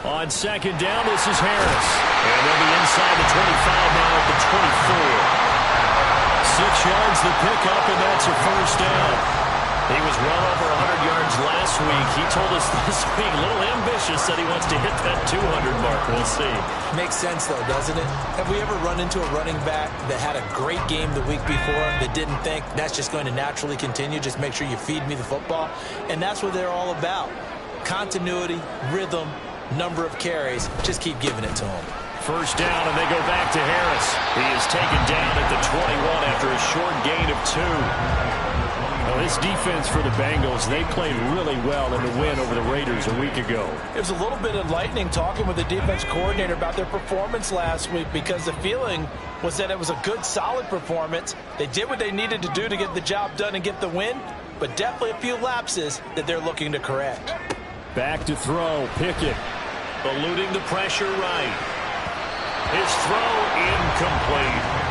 On second down, this is Harris. And they'll be inside the 25 now at the 24. 6 yards the pickup, and that's a first down. He was well over 100 yards last week. He told us this week, a little ambitious, that he wants to hit that 200 mark. We'll see. Makes sense, though, doesn't it? Have we ever run into a running back that had a great game the week before that didn't think that's just going to naturally continue? Just make sure you feed me the football. And that's what they're all about. Continuity, rhythm, number of carries. Just keep giving it to him. First down, and they go back to Harris. He is taken down at the 21 after a short gain of 2. Well, this defense for the Bengals, they played really well in the win over the Raiders a week ago. It was a little bit enlightening talking with the defense coordinator about their performance last week, because the feeling was that it was a good, solid performance. They did what they needed to do to get the job done and get the win, but definitely a few lapses that they're looking to correct. Back to throw, Pickett. Eluding the pressure right. His throw incomplete.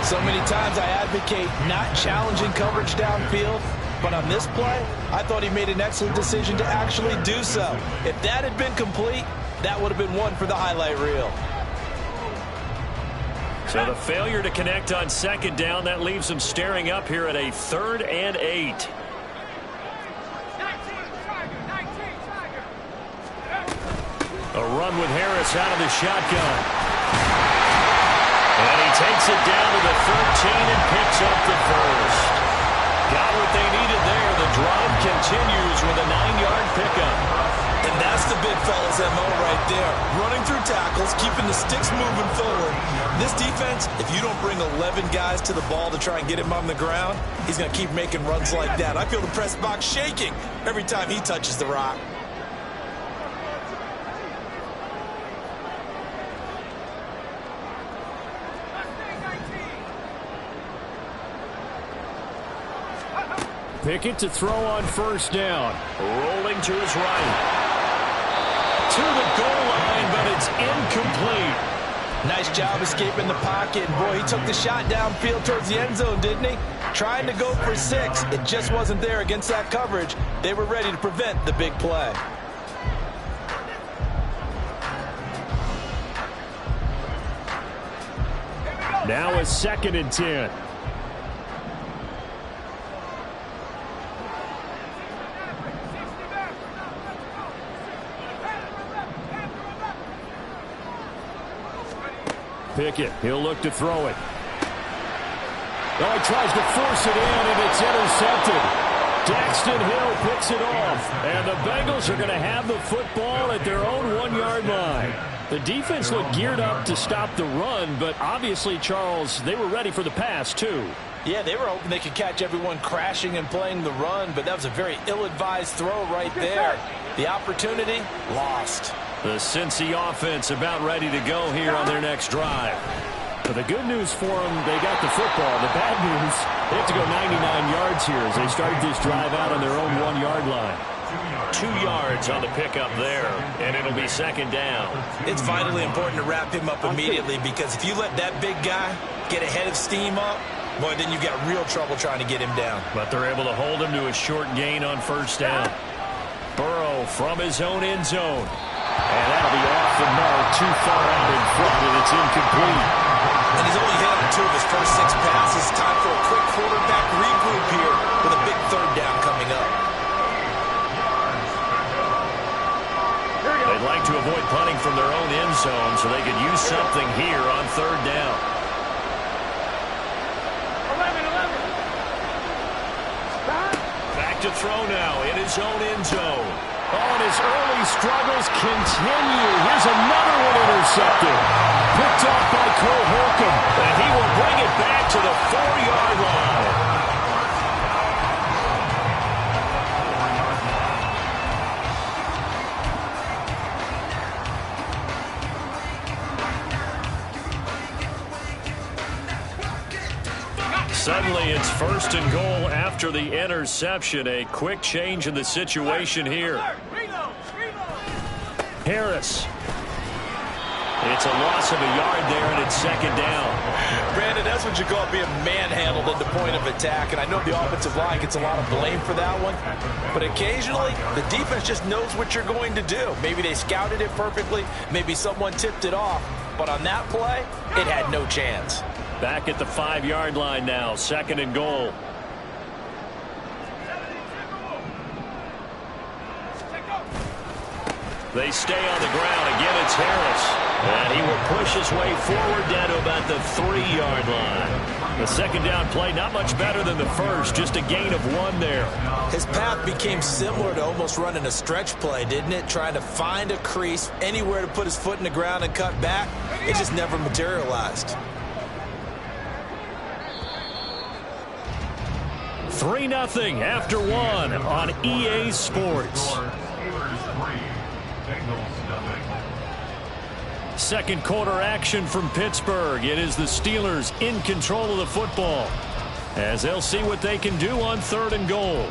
So many times I advocate not challenging coverage downfield, but on this play, I thought he made an excellent decision to actually do so. If that had been complete, that would have been one for the highlight reel. So the failure to connect on second down, that leaves him staring up here at a 3rd and 8. A run with Harris out of the shotgun. And he takes it down to the 13 and picks up the first. Got what they needed there. The drive continues with a 9-yard pickup. And that's the big fella's MO right there. Running through tackles, keeping the sticks moving forward. This defense, if you don't bring 11 guys to the ball to try and get him on the ground, he's going to keep making runs like that. I feel the press box shaking every time he touches the rock. Pickett to throw on first down. Rolling to his right. To the goal line, but it's incomplete. Nice job escaping the pocket. Boy, he took the shot downfield towards the end zone, didn't he? Trying to go for 6. It just wasn't there against that coverage. They were ready to prevent the big play. Now a 2nd and 10. Pickett, he'll look to throw it. Oh, he tries to force it in, and it's intercepted. Daxton Hill picks it off, and the Bengals are going to have the football at their own 1-yard line. The defense looked geared up to stop the run, but obviously, Charles, they were ready for the pass, too. Yeah, they were hoping they could catch everyone crashing and playing the run, but that was a very ill-advised throw right there. The opportunity, lost. The Cincy offense about ready to go here on their next drive. But the good news for them, they got the football. The bad news, they have to go 99 yards here as they start this drive out on their own 1-yard line. 2 yards on the pickup there, and it'll be 2nd down. It's vitally important to wrap him up immediately, because if you let that big guy get ahead of steam up, boy, then you've got real trouble trying to get him down. But they're able to hold him to a short gain on first down. Burrow from his own end zone. And that'll be off the mark, too far out in front, and it's incomplete. And he's only hit on 2 of his first 6 passes. Time for a quick quarterback regroup here with a big 3rd down coming up. They'd like to avoid punting from their own end zone so they could use something here on 3rd down. 11. Back to throw now in his own end zone. Oh, and his early struggles continue. Here's another one intercepted. Picked off by Cole Holcomb. And he will bring it back to the 4-yard line. Suddenly, it's 1st and goal after the interception. A quick change in the situation here. Harris. It's a loss of a yard there, and it's second down. Brandon, that's what you call being manhandled at the point of attack. And I know the offensive line gets a lot of blame for that one. But occasionally, the defense just knows what you're going to do. Maybe they scouted it perfectly. Maybe someone tipped it off. But on that play, it had no chance. Back at the 5-yard line now, second and goal. They stay on the ground. Again, it's Harris. And he will push his way forward down to about the 3-yard line. The second down play, not much better than the first, just a gain of 1 there. His path became similar to almost running a stretch play, didn't it? Trying to find a crease, anywhere to put his foot in the ground and cut back. It just never materialized. 3-0 after 1 on EA Sports. Second quarter action from Pittsburgh. It is the Steelers in control of the football as they'll see what they can do on 3rd and goal.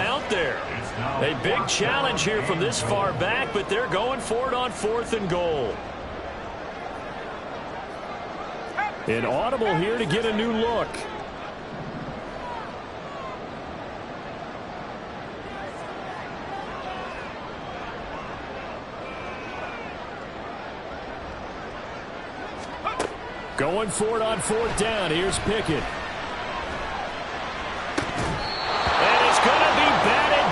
Out there. A big challenge here from this far back, but they're going for it on 4th and goal. An audible here to get a new look. Going for it on 4th down. Here's Pickett.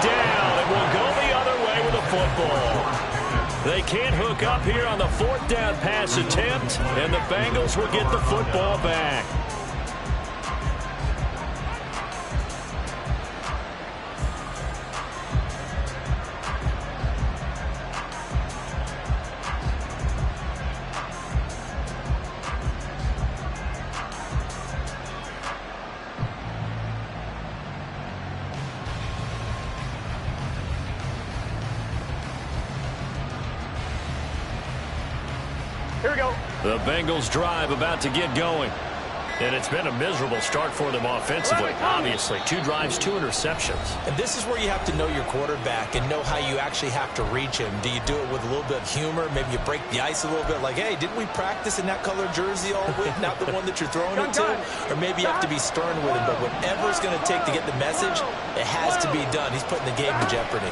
Down, and will go the other way with a football. They can't hook up here on the 4th down pass attempt, and the Bengals will get the football back. Here we go. The Bengals drive about to get going. And it's been a miserable start for them offensively. Obviously, 2 drives, 2 interceptions. And this is where you have to know your quarterback and know how you actually have to reach him. Do you do it with a little bit of humor? Maybe you break the ice a little bit like, hey, didn't we practice in that color jersey all week? Not the one that you're throwing it to? Or maybe you have to be stern with him. But whatever it's going to take to get the message, it has to be done. He's putting the game in jeopardy.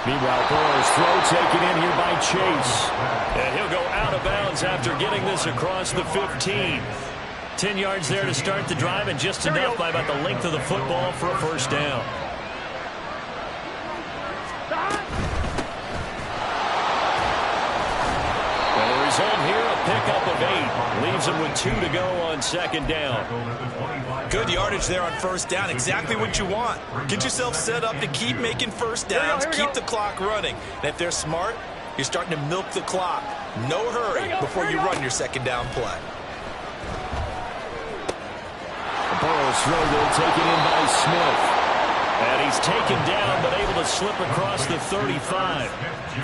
Meanwhile, Burrow's throw taken in here by Chase. And he'll go out of bounds after getting this across the 15. 10 yards there to start the drive, and just enough by about the length of the football for a first down. And the result here, a pickup of 8. Leaves him with 2 to go on second down. Good yardage there on first down. Exactly what you want. Get yourself set up to keep making first downs, keep the clock running. And if they're smart, you're starting to milk the clock. No hurry before you run your second down play. Burrow's throw there taken in by Smith. And he's taken down but able to slip across the 35.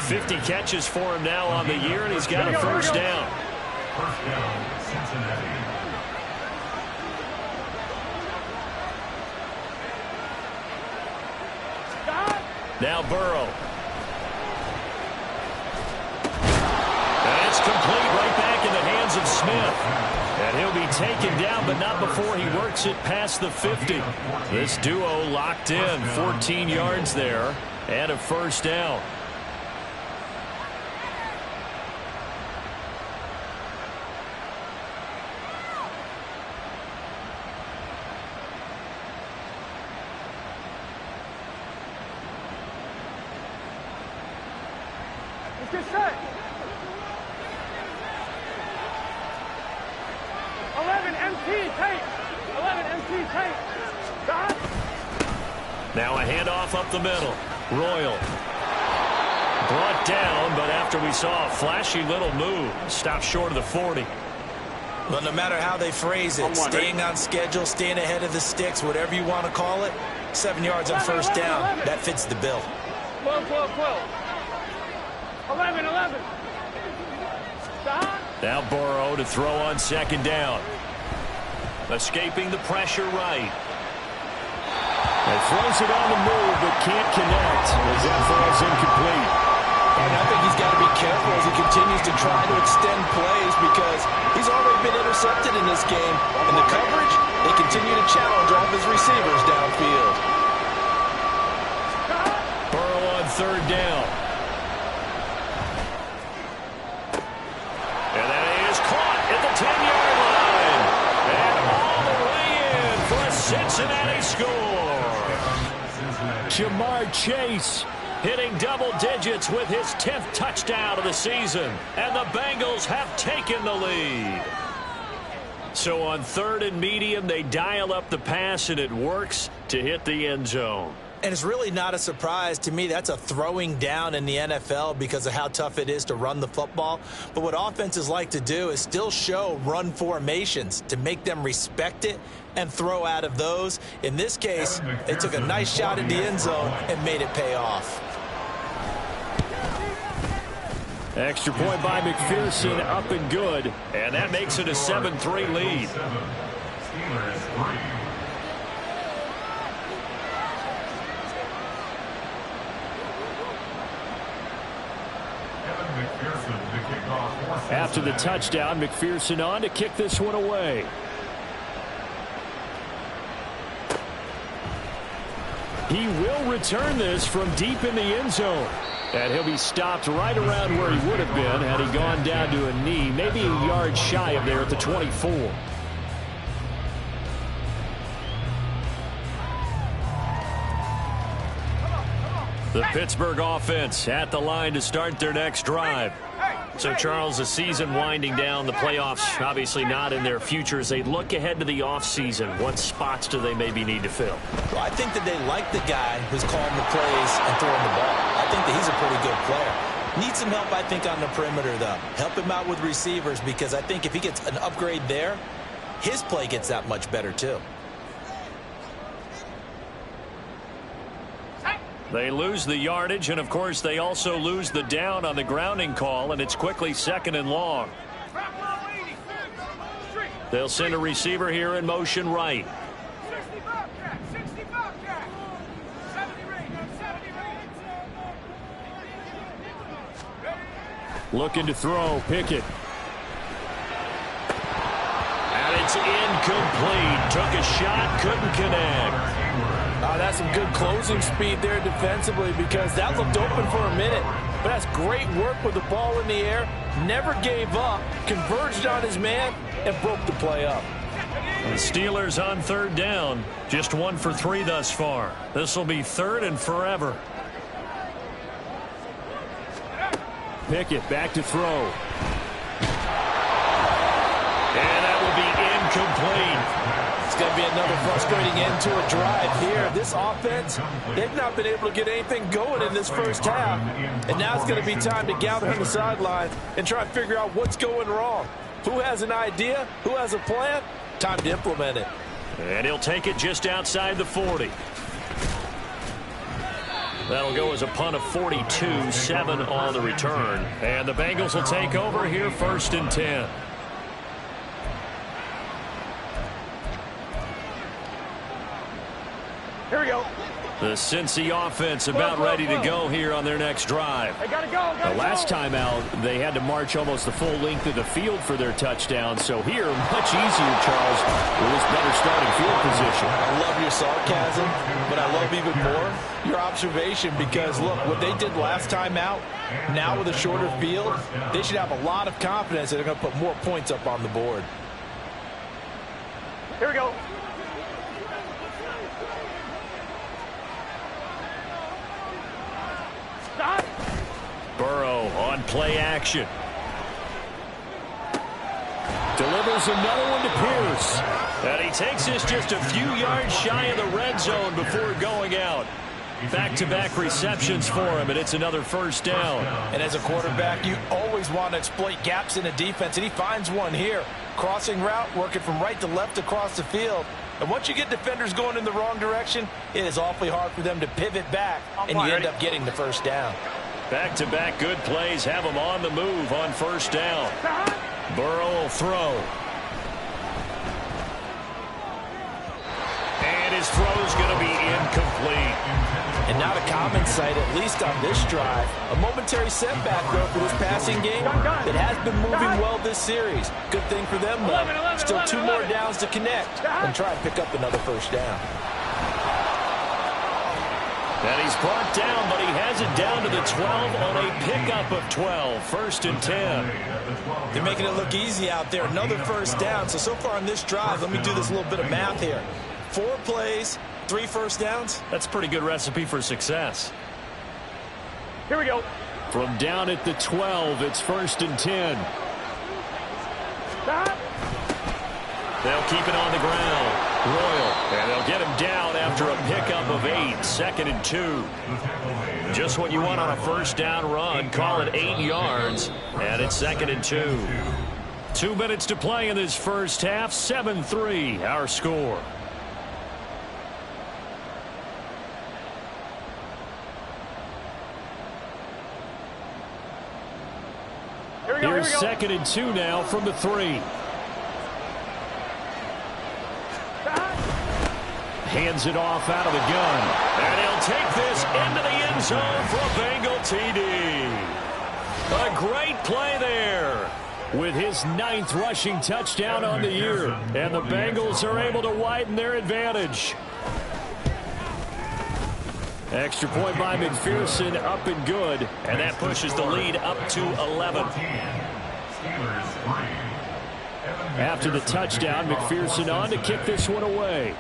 50 catches for him now on the year, and he's got a first down. First down, Cincinnati. Now Burrow. And it's complete right back in the hands of Smith. And he'll be taken down, but not before he works it past the 50. This duo locked in. 14 yards there and a first down. Get set. 11 MT tape. 11 MT tape. Now a handoff up the middle. Royal. Brought down, but after we saw a flashy little move, stopped short of the 40. Well, no matter how they phrase it, staying on schedule, staying ahead of the sticks, whatever you want to call it, 7 yards on first down, that fits the bill. 12, 12, 12. 11, 11. Stop. Now Burrow to throw on second down. Escaping the pressure right. And throws it on the move, but can't connect as that falls incomplete. And I think he's got to be careful as he continues to try to extend plays because he's already been intercepted in this game. And the coverage, they continue to challenge all of his receivers downfield. Burrow on third down. And that is caught at the 10-yard line. And all the way in for a Cincinnati score. Jamar Chase hitting double digits with his 10th touchdown of the season. And the Bengals have taken the lead. So on third and medium, they dial up the pass, and it works to hit the end zone. And it's really not a surprise to me. That's a throwing down in the NFL because of how tough it is to run the football. But what offenses like to do is still show run formations to make them respect it and throw out of those. In this case, they took a nice shot at the end zone and made it pay off. Extra point by McPherson, up and good. And that makes it a 7-3 lead. After the touchdown, McPherson on to kick this one away. He will return this from deep in the end zone. And he'll be stopped right around where he would have been had he gone down to a knee, maybe a yard shy of there at the 24. The Pittsburgh offense at the line to start their next drive. So, Charles, the season winding down, the playoffs obviously not in their future. As they look ahead to the offseason, what spots do they maybe need to fill? Well, I think that they like the guy who's calling the plays and throwing the ball. I think that he's a pretty good player. Needs some help, I think, on the perimeter, though. Help him out with receivers because I think if he gets an upgrade there, his play gets that much better, too. They lose the yardage, and, of course, they also lose the down on the grounding call, and it's quickly second and long. They'll send a receiver here in motion right. Looking to throw, Pickett. And it's incomplete. Took a shot, couldn't connect. That's some good closing speed there defensively because that looked open for a minute. But that's great work with the ball in the air. Never gave up, converged on his man, and broke the play up. The Steelers on third down. Just 1 for 3 thus far. This will be third and forever. Pickett back to throw. And that will be incomplete. It's going to be another frustrating end to a drive here. This offense, they've not been able to get anything going in this first half. And now it's going to be time to gather on the sideline and try and figure out what's going wrong. Who has an idea? Who has a plan? Time to implement it. And he'll take it just outside the 40. That'll go as a punt of 42, 7 on the return. And the Bengals will take over here first and 10. Here we go. The Cincy offense about ready to go here on their next drive. They gotta go. The last time out, they had to march almost the full length of the field for their touchdown. So here, much easier, Charles, with this better starting field position. I love your sarcasm, but I love even more your observation because, look, what they did last time out, now with a shorter field, they should have a lot of confidence that they're going to put more points up on the board. Here we go. Burrow on play action. Delivers another one to Pierce. And he takes this just a few yards shy of the red zone before going out. Back-to-back receptions for him, and it's another first down. And as a quarterback, you always want to exploit gaps in a defense, and he finds one here. Crossing route, working from right to left across the field. And once you get defenders going in the wrong direction, it is awfully hard for them to pivot back, and you end up getting the first down. Back-to-back good plays have him on the move on first down. Burrow will throw. And his throw's going to be incomplete. And not a common sight, at least on this drive. A momentary setback, though, for this passing game that has been moving well this series. Good thing for them, though. Still 2 more downs to connect and try and pick up another first down. And he's brought down, but he has it down to the 12 on a pickup of 12. First and 10. They're making it look easy out there. Another first down. So far on this drive, let me do this little bit of math here. 4 plays, 3 first downs. That's a pretty good recipe for success. Here we go. From down at the 12, it's first and 10. Stop. They'll keep it on the ground. Royal, and they'll get him down after a pickup of 8, second and 2. Just what you want on a first down run. Call it 8 yards, and it's second and 2. 2 minutes to play in this first half. 7-3, our score. Here's second and 2 now from the 3. Hands it off out of the gun. And he'll take this into the end zone for a Bengal TD. A great play there with his 9th rushing touchdown on the year. And the Bengals are able to widen their advantage. Extra point by McPherson, up and good. And that pushes the lead up to 11. After the touchdown, McPherson on to kick this one away.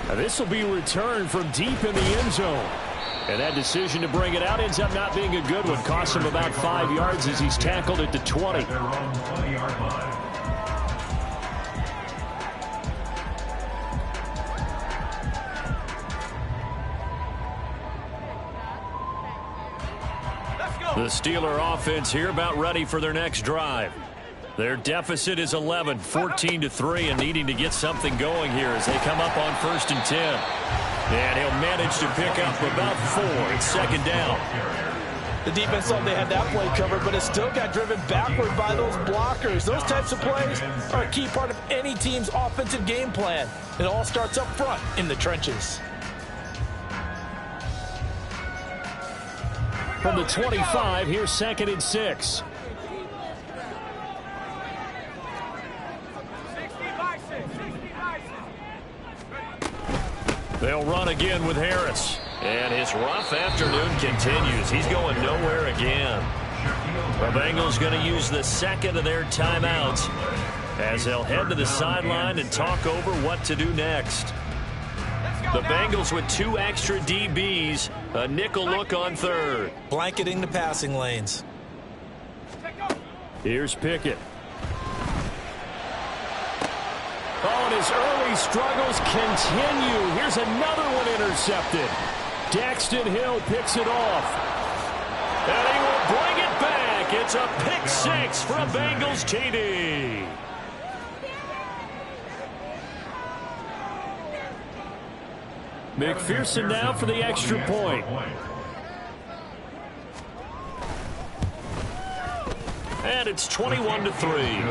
Now this will be returned from deep in the end zone. And that decision to bring it out ends up not being a good one. Cost him about 5 yards as he's tackled at the 20. The Steeler offense here about ready for their next drive. Their deficit is 11, 14-3, and needing to get something going here as they come up on first and 10. And he'll manage to pick up about 4. It's second down. The defense thought they had that play covered, but it still got driven backward by those blockers. Those types of plays are a key part of any team's offensive game plan. It all starts up front in the trenches. From the 25, here's second and 6. They'll run again with Harris. And his rough afternoon continues. He's going nowhere again. The Bengals going to use the second of their timeouts as they'll head to the sideline and talk over what to do next. The Bengals with 2 extra DBs, a nickel look on third. Blanketing the passing lanes. Here's Pickett. Oh, and his early struggles continue. Here's another one intercepted. Daxton Hill picks it off. And he will bring it back. It's a pick 6 for a Bengals TD. McPherson now for the extra point. And it's 21-3.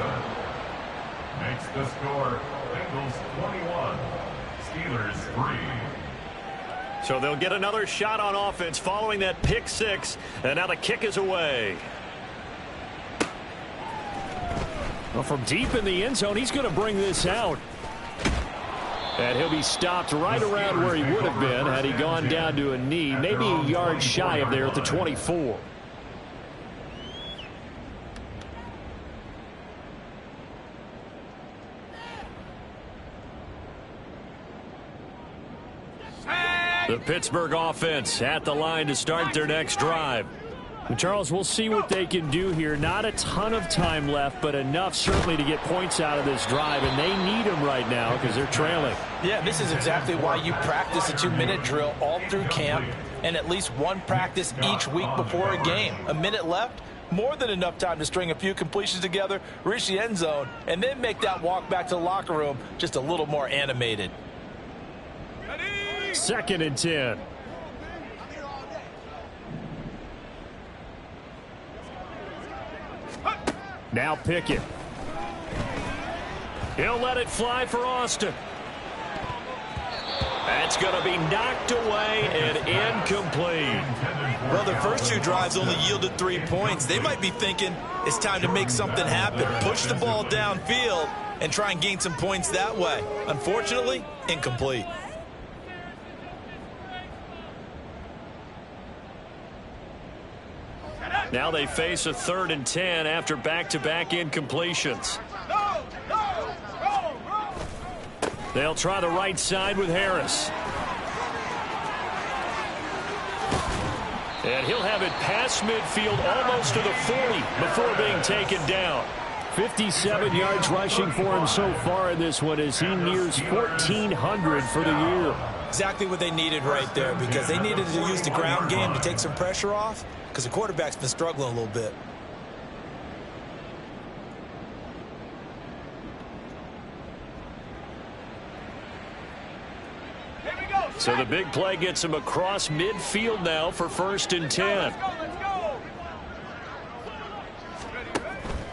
Makes the score Bengals 21, Steelers 3. So they'll get another shot on offense following that pick 6. And now the kick is away. Well, from deep in the end zone, he's going to bring this out. And he'll be stopped right around where he would have been had he gone down to a knee, maybe a yard shy of there at the 24. The Pittsburgh offense at the line to start their next drive. Charles, we'll see what they can do here. Not a ton of time left, but enough certainly to get points out of this drive, and they need them right now because they're trailing. Yeah, this is exactly why you practice a 2-minute drill all through camp and at least one practice each week before a game. A minute left, more than enough time to string a few completions together, reach the end zone, and then make that walk back to the locker room just a little more animated. 2nd and 10. Now Pickett. He'll let it fly for Austin. That's going to be knocked away and incomplete. Well, their first 2 drives only yielded 3 points. They might be thinking it's time to make something happen. Push the ball downfield and try and gain some points that way. Unfortunately, incomplete. Now they face a 3rd and 10 after back-to-back incompletions. They'll try the right side with Harris. And he'll have it past midfield almost to the 40 before being taken down. 57 yards rushing for him so far in this one as he nears 1,400 for the year. Exactly what they needed right there, because they needed to use the ground game to take some pressure off, because the quarterback's been struggling a little bit. So the big play gets him across midfield now for 1st and 10.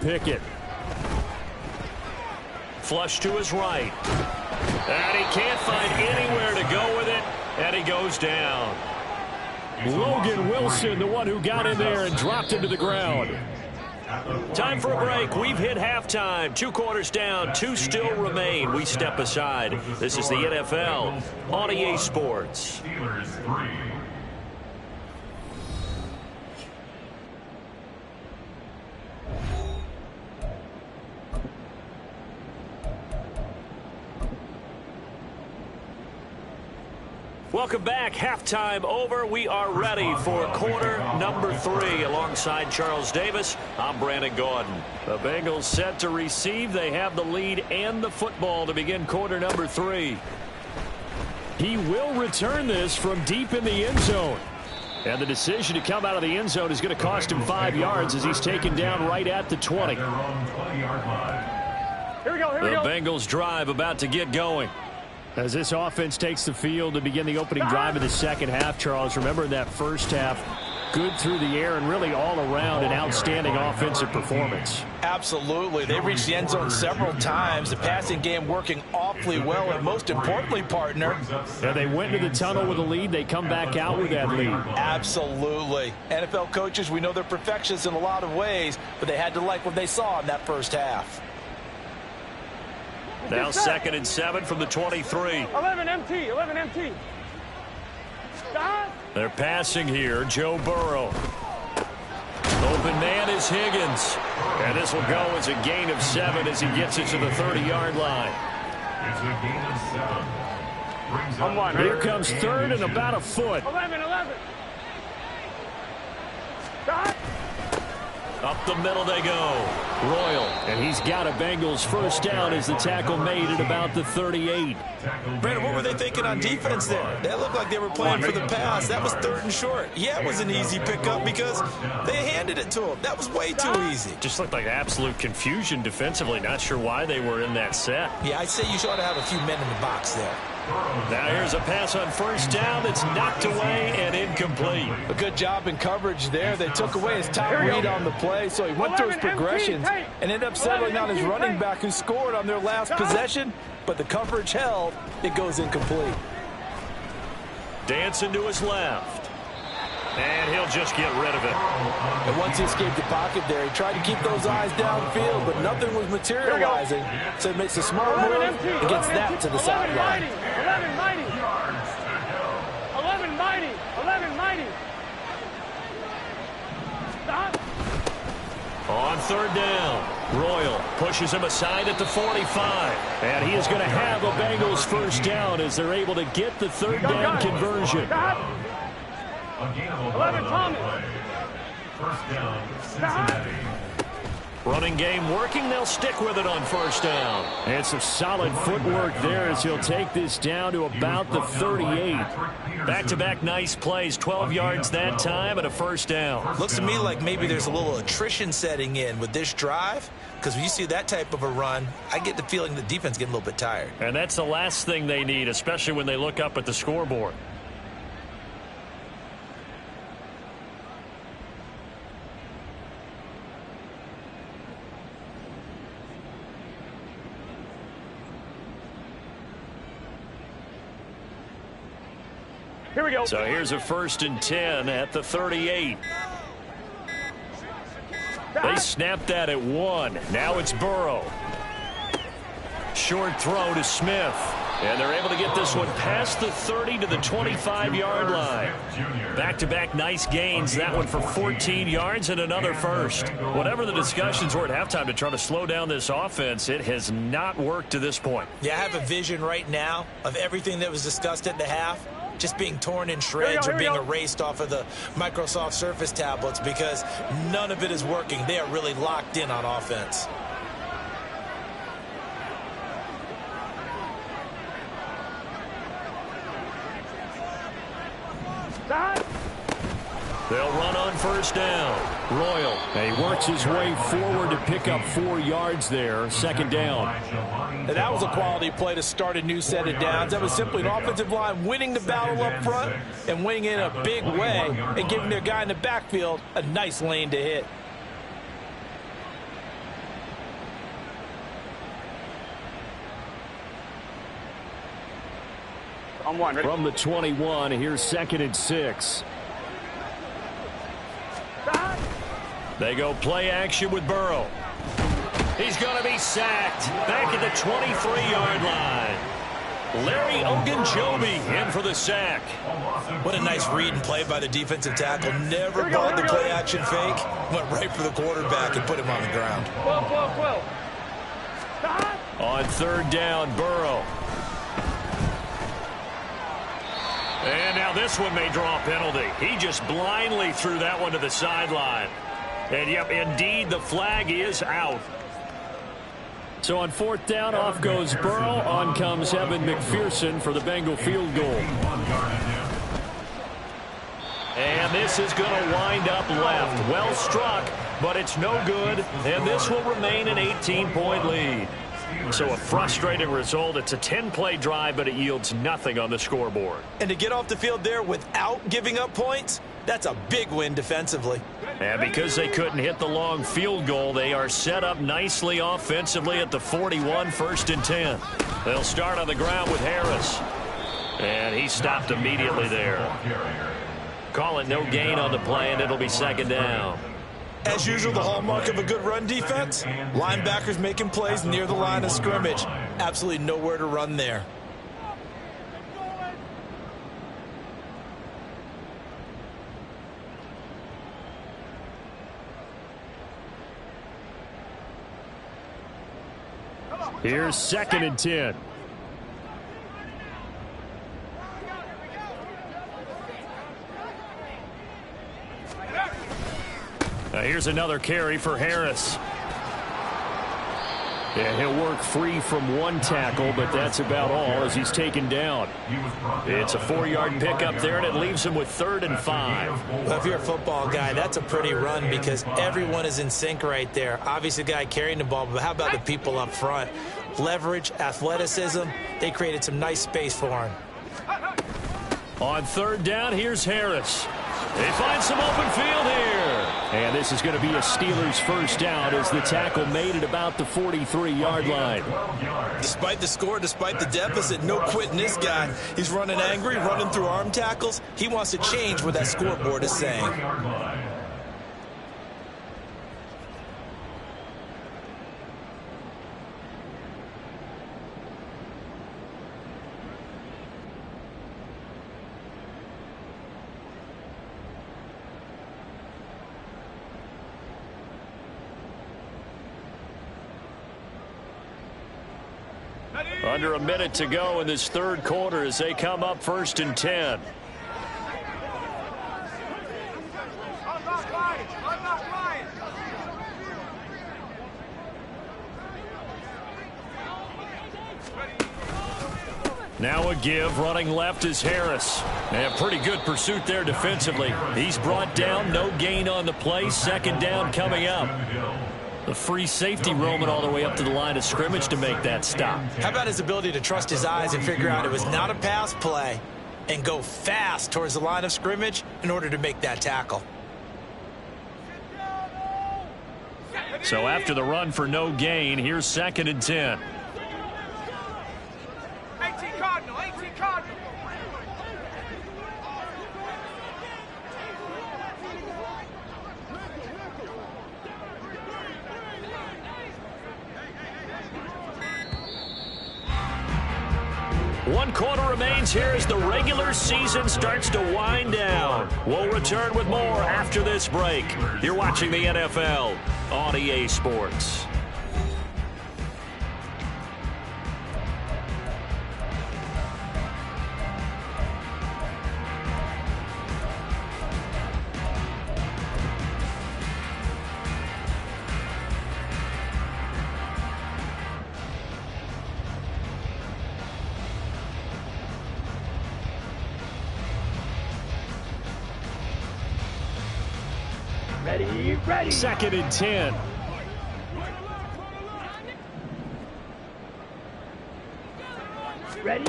Pickett. Flush to his right. And he can't find anywhere to go with it, and he goes down. Logan Wilson, the one who got in there and dropped into the ground. Time for a break. We've hit halftime. 2 quarters down, 2 still remain. We step aside. This is the NFL on EA Sports. Steelers 3. Welcome back. Halftime over. We are ready for quarter number 3. Alongside Charles Davis, I'm Brandon Gordon. The Bengals set to receive. They have the lead and the football to begin quarter number 3. He will return this from deep in the end zone. And the decision to come out of the end zone is going to cost him 5 yards as he's taken down right at the 20. Here we go, here we go. The Bengals drive about to get going. As this offense takes the field to begin the opening drive of the second half, Charles, remember in that first half, good through the air and really all around an outstanding offensive performance. Absolutely. They reached the end zone several times. The passing game working awfully well, and most importantly, partner. And they went to the tunnel with a lead. They come back out with that lead. Absolutely. NFL coaches, we know they're perfectionists in a lot of ways, but they had to like what they saw in that first half. Now 2nd and 7 from the 23. 11 MT, 11 MT. Stop. They're passing here. Joe Burrow. Open man is Higgins. And this will go as a gain of 7 as he gets it to the 30-yard line. It's a gain of 7. Brings up Here comes 3rd and about a foot. 11, 11. Stop. Up the middle they go. Royal. And he's got a Bengals first down as the tackle made at about the 38. Brandon, what were they thinking on defense there? They looked like they were playing for the pass. That was 3rd and short. Yeah, it was an easy pickup because they handed it to him. That was way too easy. Just looked like absolute confusion defensively. Not sure why they were in that set. Yeah, I'd say you ought to have a few men in the box there. Now here's a pass on first down that's knocked away and incomplete. A good job in coverage there. They took away his top read on the play, so he went through his progressions and ended up settling on his running back who scored on their last possession, but the coverage held. It goes incomplete. Dancing to his left. And he'll just get rid of it. And once he escaped the pocket there, he tried to keep those eyes downfield, but nothing was materializing. So he makes a smart move and gets that to the sideline. 11 mighty. 11 mighty. 11 mighty. Stop. On 3rd down, Royal pushes him aside at the 45. And he is going to have a Bengals first down as they're able to get the 3rd down conversion. Stop. 11 Thomas. First down, Cincinnati. Running game working. They'll stick with it on first down. And some solid footwork there as he'll take this down to about the 38. Back-to-back nice plays. 12 yards that time and a first down. Looks to me like maybe there's a little attrition setting in with this drive, because when you see that type of a run, I get the feeling the defense getting a little bit tired. And that's the last thing they need, especially when they look up at the scoreboard. Here we go. So here's a 1st and 10 at the 38. They snapped that at 1. Now it's Burrow. Short throw to Smith. And they're able to get this one past the 30 to the 25-yard line. Back-to-back nice gains. That one for 14 yards and another first. Whatever the discussions were at halftime to try to slow down this offense, it has not worked to this point. Yeah, I have a vision right now of everything that was discussed at the half just being torn in shreds or being erased off of the Microsoft Surface tablets, because none of it is working. They are really locked in on offense. They'll run on first down. Royal. And he works his way forward to pick up 4 yards there. 2nd down. And that was a quality play to start a new set of downs. That was simply an offensive line winning the battle up front and winning in a big way and giving their guy in the backfield a nice lane to hit. On one. Ready? From the 21, here's 2nd and 6. They go play action with Burrow. He's going to be sacked back at the 23-yard line. Larry Ogunjobi in for the sack. What a nice read and play by the defensive tackle. Never bought the play action fake. Went right for the quarterback and put him on the ground. On 3rd down, Burrow. And now this one may draw a penalty. He just blindly threw that one to the sideline. And, yep, indeed, the flag is out. So on 4th down, off goes Burrow. On comes Evan McPherson for the Bengal field goal. And this is going to wind up left. Well struck, but it's no good. And this will remain an 18-point lead. So a frustrating result. It's a 10-play drive, but it yields nothing on the scoreboard. And to get off the field there without giving up points, that's a big win defensively. And because they couldn't hit the long field goal, they are set up nicely offensively at the 41, 1st and 10. They'll start on the ground with Harris. And he stopped immediately there. Call it no gain on the play, and it'll be 2nd down. As usual, the hallmark of a good run defense, linebackers making plays near the line of scrimmage. Absolutely nowhere to run there. Here's 2nd and 10. Now here's another carry for Harris. And he'll work free from one tackle, but that's about all as he's taken down. It's a 4-yard pickup there, and it leaves him with 3rd and 5. Well, if you're a football guy, that's a pretty run because everyone is in sync right there. Obviously, the guy carrying the ball, but how about the people up front? Leverage, athleticism, they created some nice space for him. On 3rd down, here's Harris. They find some open field here. And this is going to be a Steelers first down as the tackle made it about the 43-yard line. Despite the score, despite the deficit, no quitting this guy. He's running angry, running through arm tackles. He wants to change what that scoreboard is saying. Under a minute to go in this 3rd quarter as they come up 1st and 10. Now a give. Running left is Harris. And pretty good pursuit there defensively. He's brought down. No gain on the play. Second down coming up. The free safety roaming all the way up to the line of scrimmage to make that stop. How about his ability to trust his eyes and figure out it was not a pass play and go fast towards the line of scrimmage in order to make that tackle. So after the run for no gain, here's 2nd and 10. 18 Cardinal, 18 Cardinal. One quarter remains here as the regular season starts to wind down. We'll return with more after this break. You're watching the NFL on EA Sports. Ready. 2nd and 10. Ready.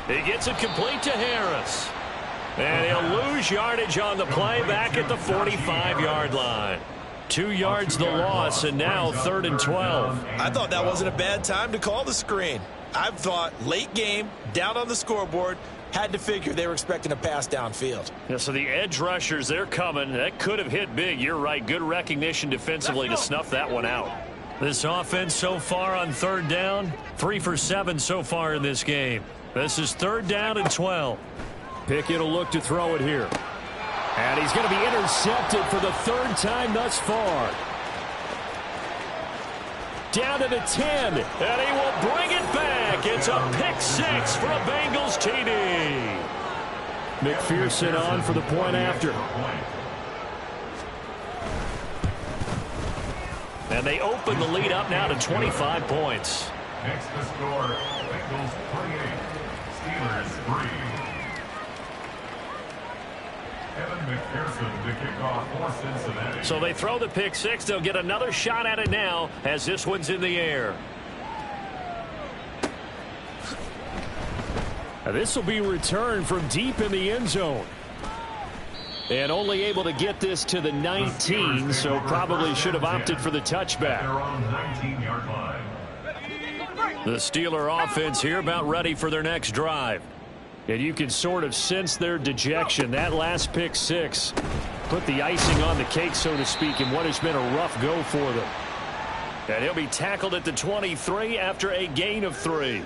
He gets it complete to Harris. And he'll lose yardage on the play back at the 45-yard line. 2 yards the loss, and now 3rd and 12. I thought that wasn't a bad time to call the screen. I thought late game, down on the scoreboard, had to figure they were expecting a pass downfield. Yeah, so the edge rushers, they're coming. That could have hit big. You're right. Good recognition defensively to snuff that one out. This offense so far on 3rd down, 3 for 7 so far in this game. This is 3rd down and 12. Pickett will look to throw it here. And he's going to be intercepted for the 3rd time thus far. Down to the 10, and he will bring it back. It's a pick 6 for a Bengals TD. McPherson on for the point after. And they open the lead up now to 25 points. Next to score, Bengals 28, Steelers 3. Evan McPherson to kick off for Cincinnati. So they throw the pick 6. They'll get another shot at it now as this one's in the air. Now this will be returned from deep in the end zone. And only able to get this to the 19, so probably should have opted for the touchback. They're on 19-yard line. The Steeler offense here about ready for their next drive. And you can sort of sense their dejection. That last pick 6 put the icing on the cake, so to speak, in what has been a rough go for them. And he'll be tackled at the 23 after a gain of 3.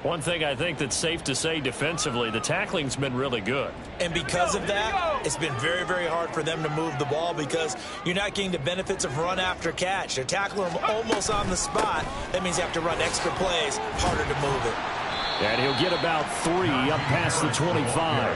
One thing I think that's safe to say defensively, the tackling's been really good. And because of that, it's been very, very hard for them to move the ball because you're not getting the benefits of run after catch. They're tackling them almost on the spot. That means you have to run extra plays, harder to move it. And he'll get about 3 up past the 25.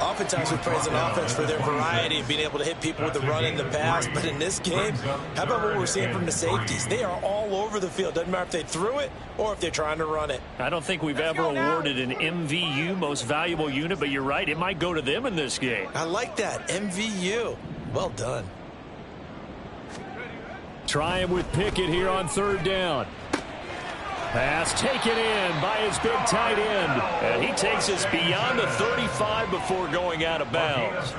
Oftentimes we praise an offense for their variety of being able to hit people with the run in the pass. But in this game, how about what we're seeing from the safeties? They are all over the field. Doesn't matter if they threw it or if they're trying to run it. I don't think we've ever awarded an MVU, most valuable unit, but you're right. It might go to them in this game. I like that. MVU. Well done. Try him with Pickett here on 3rd down. Pass taken in by his big tight end. And he takes us beyond the 35 before going out of bounds.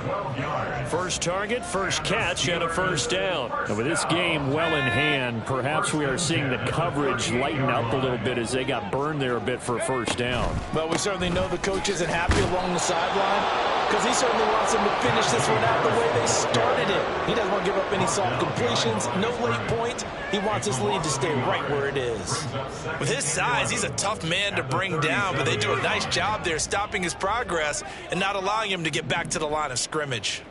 First target, first catch, and a 1st down. And with this game well in hand, perhaps we are seeing the coverage lighten up a little bit as they got burned there a bit for a 1st down. Well, we certainly know the coach isn't happy along the sideline because he certainly wants them to finish this one out the way they started it. He doesn't want to give up any soft completions, no late points. He wants his lead to stay right where it is. With his size, he's a tough man to bring down, but they do a nice job there stopping his progress and not allowing him to get back to the line of scrimmage.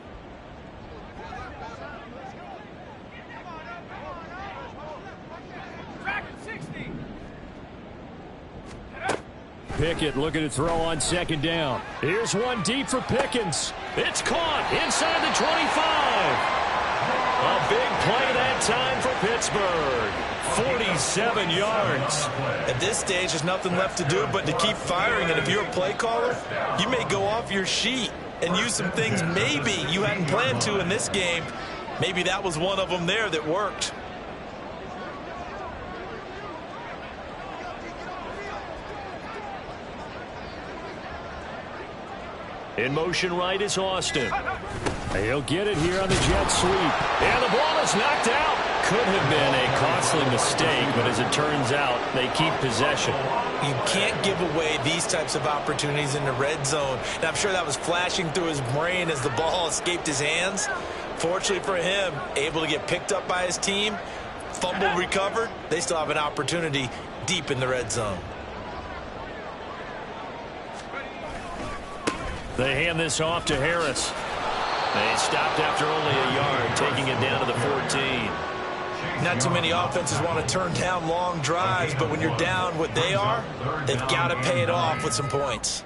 Pickett looking to throw on 2nd down. Here's one deep for Pickens. It's caught inside the 25. A big play that time for Pittsburgh. 47 yards. At this stage, there's nothing left to do but to keep firing. And if you're a play caller, you may go off your sheet and use some things maybe you hadn't planned to in this game. Maybe that was one of them there that worked. In motion right is Austin. He'll get it here on the jet sweep. And the ball is knocked out. Could have been a costly mistake, but as it turns out, they keep possession. You can't give away these types of opportunities in the red zone. And I'm sure that was flashing through his brain as the ball escaped his hands. Fortunately for him, able to get picked up by his team, fumble recovered. They still have an opportunity deep in the red zone. They hand this off to Harris. They stopped after only a yard, taking it down to the 14. Not too many offenses want to turn down long drives, but when you're down what they are, they've got to pay it off with some points.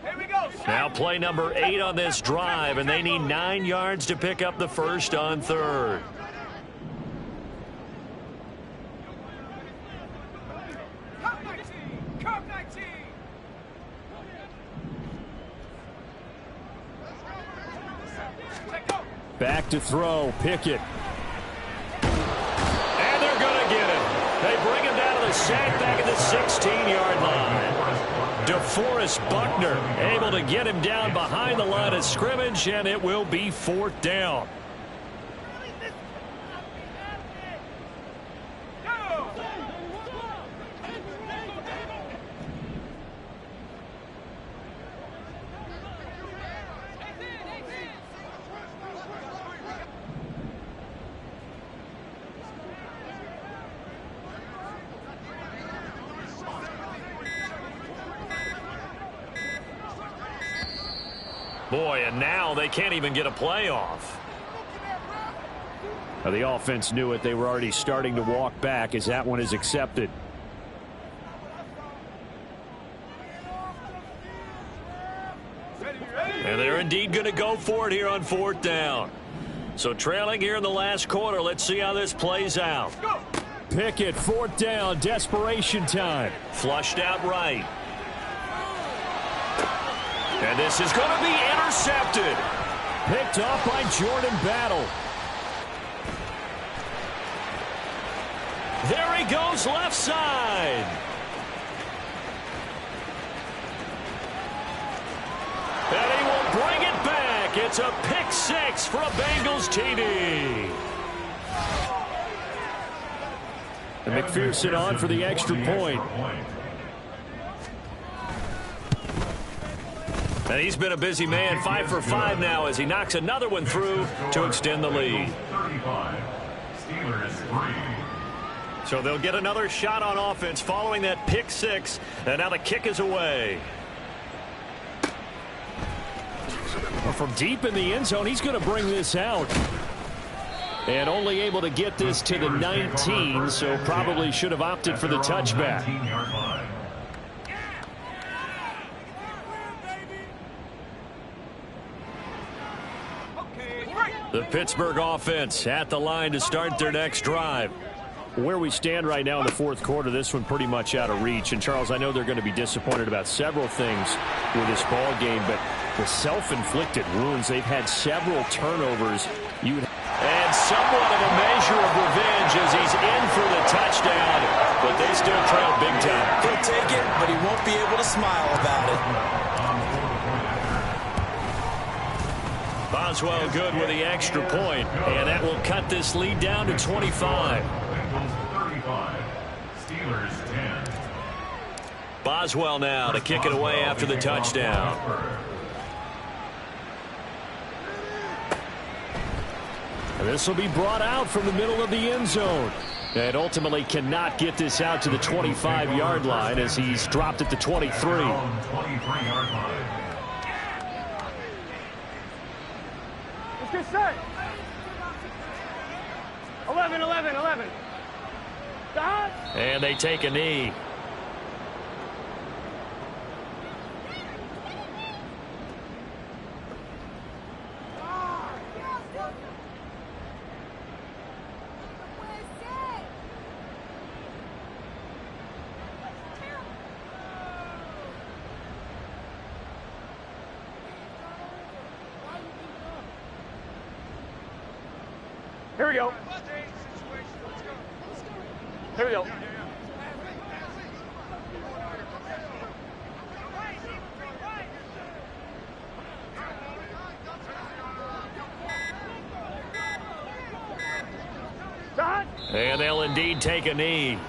Here we go. Now play number 8 on this drive, and they need 9 yards to pick up the first on third. Cup 19. Back to throw, Pickett. And they're going to get it. They bring him down to the sack back at the 16-yard line. DeForest Buckner able to get him down behind the line of scrimmage, and it will be 4th down. Boy, and now they can't even get a playoff. Now, the offense knew it. They were already starting to walk back as that one is accepted. And they're indeed going to go for it here on 4th down. So trailing here in the last quarter. Let's see how this plays out. Pickett, 4th down, desperation time. Flushed out right. And this is going to be intercepted. Picked off by Jordan Battle. There he goes left side. And he will bring it back. It's a pick 6 for a Bengals TD. And McPherson on for the extra point. And he's been a busy man, 5 for 5 now as he knocks another one through to extend the lead. So they'll get another shot on offense following that pick 6, and now the kick is away. Well, from deep in the end zone, he's going to bring this out. And only able to get this to the 19, so probably should have opted for the touchback. The Pittsburgh offense at the line to start their next drive. Where we stand right now in the 4th quarter, this one pretty much out of reach. And, Charles, I know they're going to be disappointed about several things with this ball game, but the self-inflicted wounds, they've had several turnovers. And somewhat of a measure of revenge as he's in for the touchdown, but they still trail big time. He'll take it, but he won't be able to smile about it. Boswell good with the extra point, and that will cut this lead down to 25. Boswell now to kick it away after the touchdown. And this will be brought out from the middle of the end zone. And ultimately cannot get this out to the 25-yard line as he's dropped at the 23. Let's get set. 11, 11, 11. Dodge. And they take a knee. Here we go. Here we go. And they'll indeed take a knee.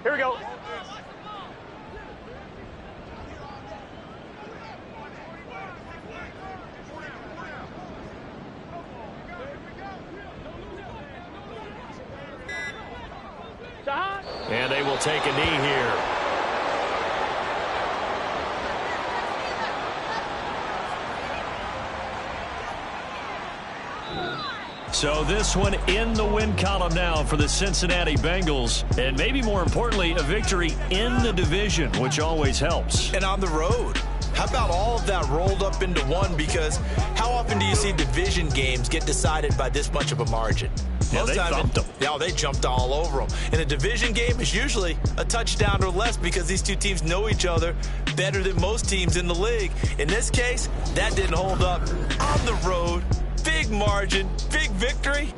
Here we go. And they will take a knee here. So this one in the win column now for the Cincinnati Bengals. And maybe more importantly, a victory in the division, which always helps. And on the road. How about all of that rolled up into one? Because how often do you see division games get decided by this much of a margin? Yeah, they thumped them. Yeah, they jumped all over them. And a division game is usually a touchdown or less because these two teams know each other better than most teams in the league. In this case, that didn't hold up. On the road, big margin, big victory.